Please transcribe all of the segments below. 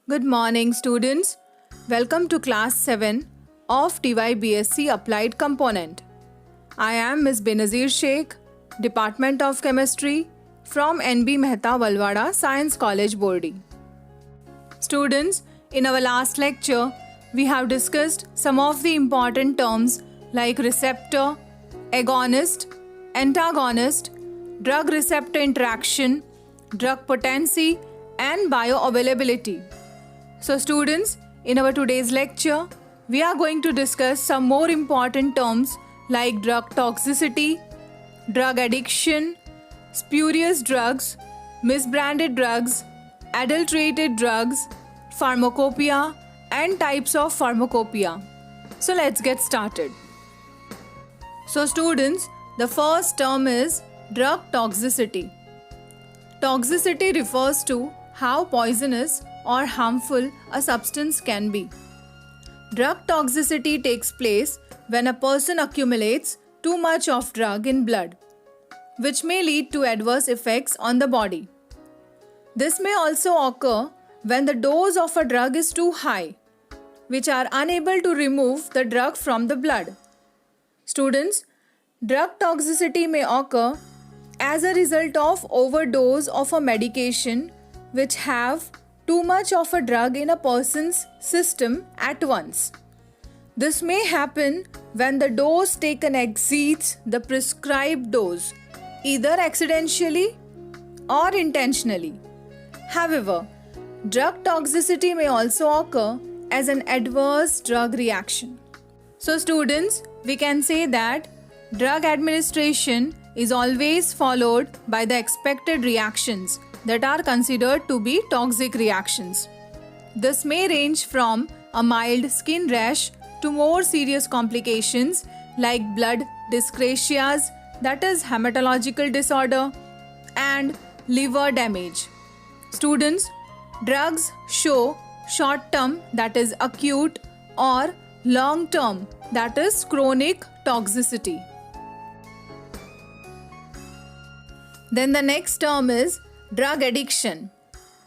Good morning, students. Welcome to class 7 of TYBSc Applied Component. I am Ms. Benazir Sheikh, Department of Chemistry from NB Mehta Valwada Science College, Bordi. Students, in our last lecture, we have discussed some of the important terms like receptor, agonist, antagonist, drug receptor interaction, drug potency, and bioavailability. So students, in our today's lecture, we are going to discuss some more important terms like drug toxicity, drug addiction, spurious drugs, misbranded drugs, adulterated drugs, pharmacopoeia, and types of pharmacopoeia. So let's get started. So students, the first term is drug toxicity. Toxicity refers to how poisonous or harmful a substance can be. Drug toxicity takes place when a person accumulates too much of drug in blood, which may lead to adverse effects on the body. This may also occur when the dose of a drug is too high, which are unable to remove the drug from the blood. Students, drug toxicity may occur as a result of overdose of a medication which have too much of a drug in a person's system at once. This may happen when the dose taken exceeds the prescribed dose, either accidentally or intentionally. However, drug toxicity may also occur as an adverse drug reaction. So students, we can say that drug administration is always followed by the expected reactions that are considered to be toxic reactions. This may range from a mild skin rash to more serious complications like blood dyscrasias, that is hematological disorder, and liver damage. Students, drugs show short-term, that is acute, or long-term, that is chronic toxicity. Then the next term is drug addiction.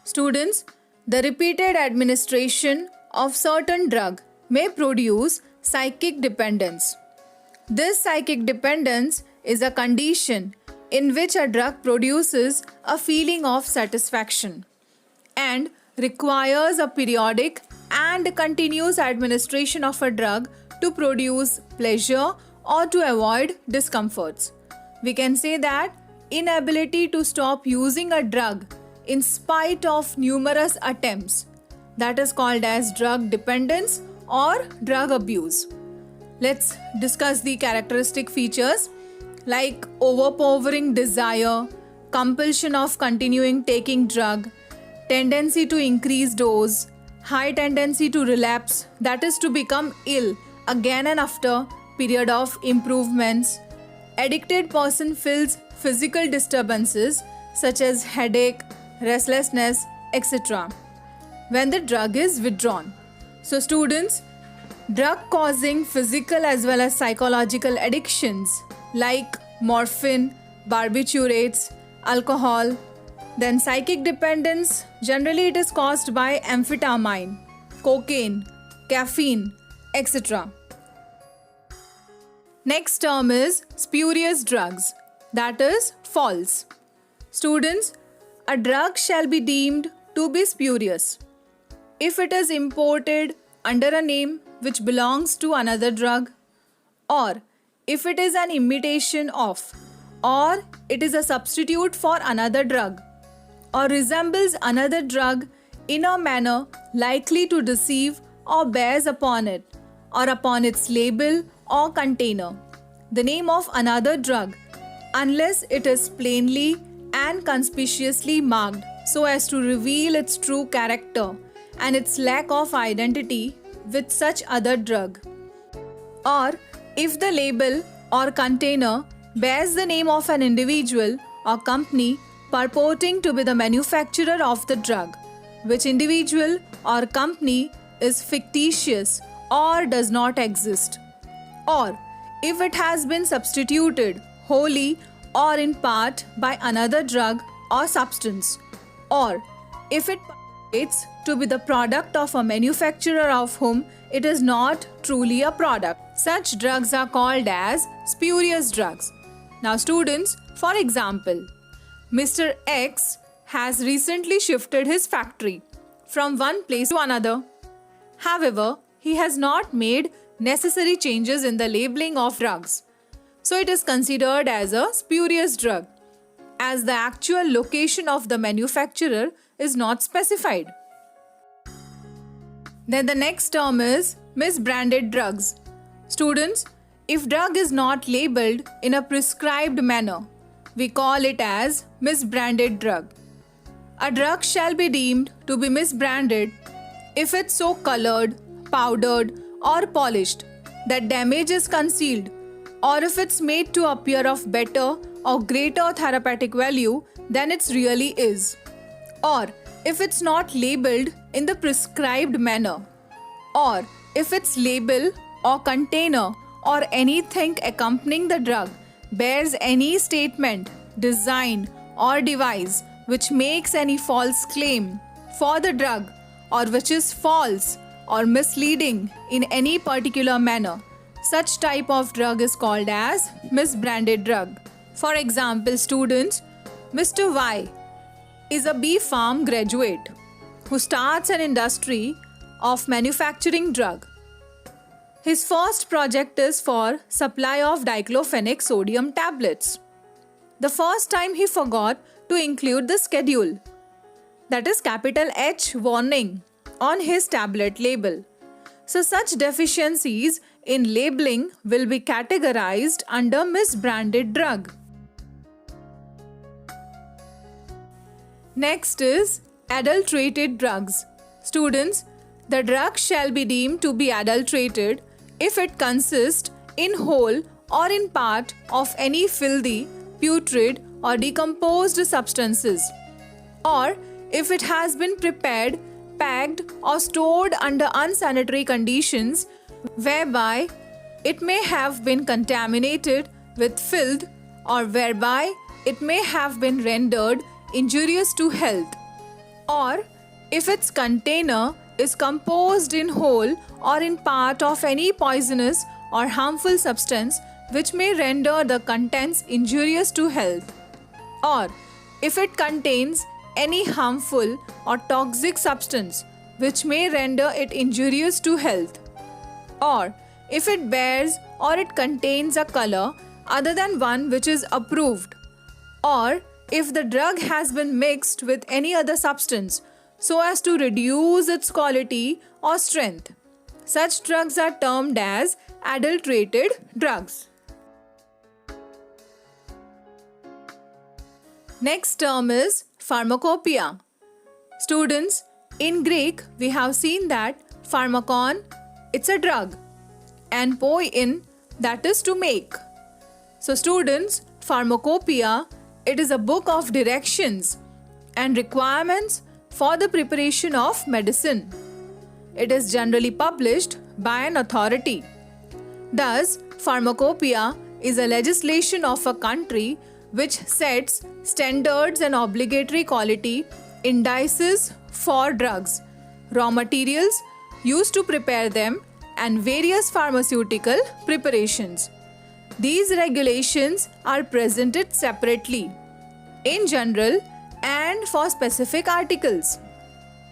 Students, the repeated administration of certain drug may produce psychic dependence. This psychic dependence is a condition in which a drug produces a feeling of satisfaction and requires a periodic and continuous administration of a drug to produce pleasure or to avoid discomforts. We can say that inability to stop using a drug in spite of numerous attempts, that is called as drug dependence or drug abuse. Let's discuss the characteristic features like overpowering desire, compulsion of continuing taking drug, tendency to increase dose, high tendency to relapse, that is to become ill again and after period of improvements. Addicted person feels physical disturbances such as headache, restlessness, etc. when the drug is withdrawn. So students, drug causing physical as well as psychological addictions like morphine, barbiturates, alcohol. Then psychic dependence, generally it is caused by amphetamine, cocaine, caffeine, etc. Next term is spurious drugs, that is false. Students, a drug shall be deemed to be spurious if it is imported under a name which belongs to another drug, or if it is an imitation of, or it is a substitute for another drug, or resembles another drug in a manner likely to deceive or bears upon it or upon its label or container the name of another drug, unless it is plainly and conspicuously marked so as to reveal its true character and its lack of identity with such other drug, or if the label or container bears the name of an individual or company purporting to be the manufacturer of the drug, which individual or company is fictitious or does not exist, or if it has been substituted wholly or in part by another drug or substance, or if it It's to be the product of a manufacturer of whom it is not truly a product. Such drugs are called as spurious drugs. Now students, for example, Mr. X has recently shifted his factory from one place to another. However, he has not made necessary changes in the labeling of drugs. So it is considered as a spurious drug, as the actual location of the manufacturer is not specified. Then the next term is misbranded drugs. Students, if drug is not labeled in a prescribed manner, we call it as misbranded drug. A drug shall be deemed to be misbranded if it's so colored, powdered, or polished that damage is concealed, or if it's made to appear of better or greater therapeutic value than it really is, or if it's not labeled in the prescribed manner, or if its label or container or anything accompanying the drug bears any statement, design, or device which makes any false claim for the drug, or which is false or misleading in any particular manner. Such type of drug is called as misbranded drug. For example, students, Mr. Y is a B.Pharm graduate who starts an industry of manufacturing drug. His first project is for supply of diclofenac sodium tablets. The first time he forgot to include the schedule, that is capital H warning, on his tablet label. So such deficiencies in labeling will be categorized under misbranded drug. Next is adulterated drugs. Students, the drug shall be deemed to be adulterated if it consists in whole or in part of any filthy, putrid, or decomposed substances, or if it has been prepared, packed, or stored under unsanitary conditions whereby it may have been contaminated with filth, or whereby it may have been rendered injurious to health, or if its container is composed in whole or in part of any poisonous or harmful substance which may render the contents injurious to health, or if it contains any harmful or toxic substance which may render it injurious to health, or if it bears or it contains a color other than one which is approved, or if the drug has been mixed with any other substance so as to reduce its quality or strength. Such drugs are termed as adulterated drugs. Next term is pharmacopoeia. Students, in Greek we have seen that pharmakon, it's a drug, and poiein, that is to make. So students, pharmacopoeia, it is a book of directions and requirements for the preparation of medicine. It is generally published by an authority. Thus, pharmacopoeia is a legislation of a country which sets standards and obligatory quality indices for drugs, raw materials used to prepare them, and various pharmaceutical preparations. These regulations are presented separately, in general and for specific articles.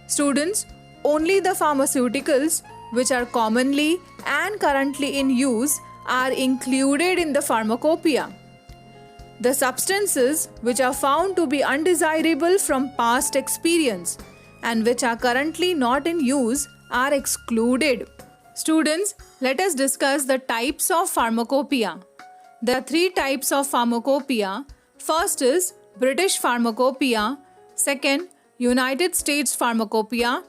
Students, only the pharmaceuticals which are commonly and currently in use are included in the pharmacopoeia. The substances which are found to be undesirable from past experience and which are currently not in use are excluded. Students, let us discuss the types of pharmacopoeia. There are three types of pharmacopoeia. First is British pharmacopoeia, second United States pharmacopoeia,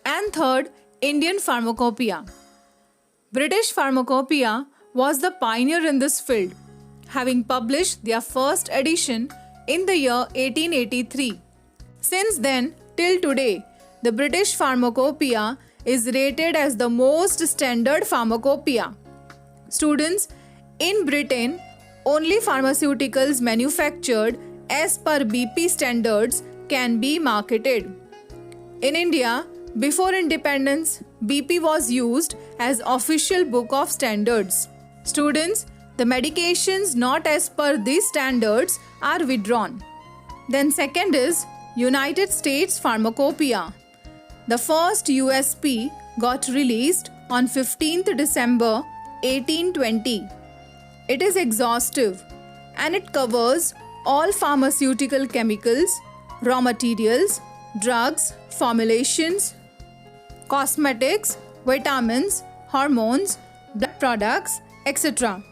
and third Indian pharmacopoeia. British pharmacopoeia was the pioneer in this field, having published their first edition in the year 1883. Since then till today, the British pharmacopoeia is rated as the most standard pharmacopoeia. Students, in Britain, only pharmaceuticals manufactured as per BP standards can be marketed. In India, before independence, BP was used as official book of standards. Students, the medications not as per these standards are withdrawn. Then second is United States Pharmacopoeia. The first USP got released on 15th December 1820. It is exhaustive and it covers all pharmaceutical chemicals, raw materials, drugs, formulations, cosmetics, vitamins, hormones, blood products, etc.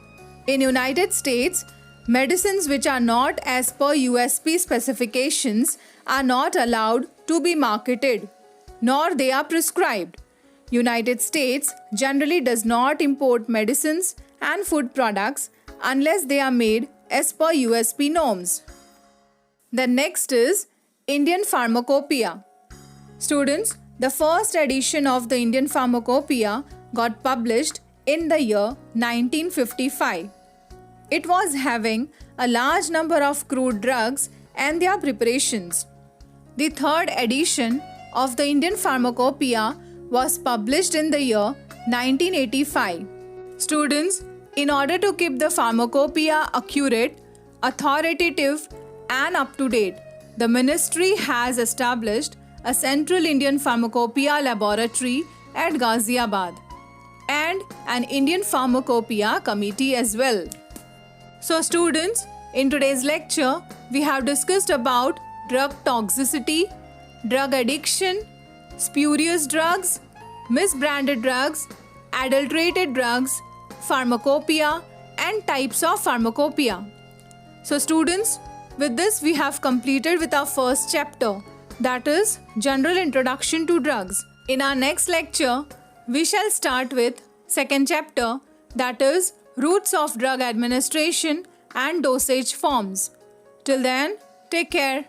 In United States, medicines which are not as per USP specifications are not allowed to be marketed, nor they are prescribed. United States generally does not import medicines and food products unless they are made as per USP norms. The next is Indian Pharmacopoeia. Students, the first edition of the Indian Pharmacopoeia got published in the year 1955. It was having a large number of crude drugs and their preparations. The third edition of the Indian Pharmacopoeia was published in the year 1985. Students, in order to keep the pharmacopoeia accurate, authoritative and up-to-date, the ministry has established a Central Indian Pharmacopoeia Laboratory at Ghaziabad and an Indian Pharmacopoeia Committee as well. So students, in today's lecture, we have discussed about drug toxicity, drug addiction, spurious drugs, misbranded drugs, adulterated drugs, pharmacopoeia and types of pharmacopoeia. So students, with this we have completed with our first chapter, that is General Introduction to Drugs. In our next lecture, we shall start with second chapter, that is Routes of Drug Administration and Dosage Forms. Till then, take care.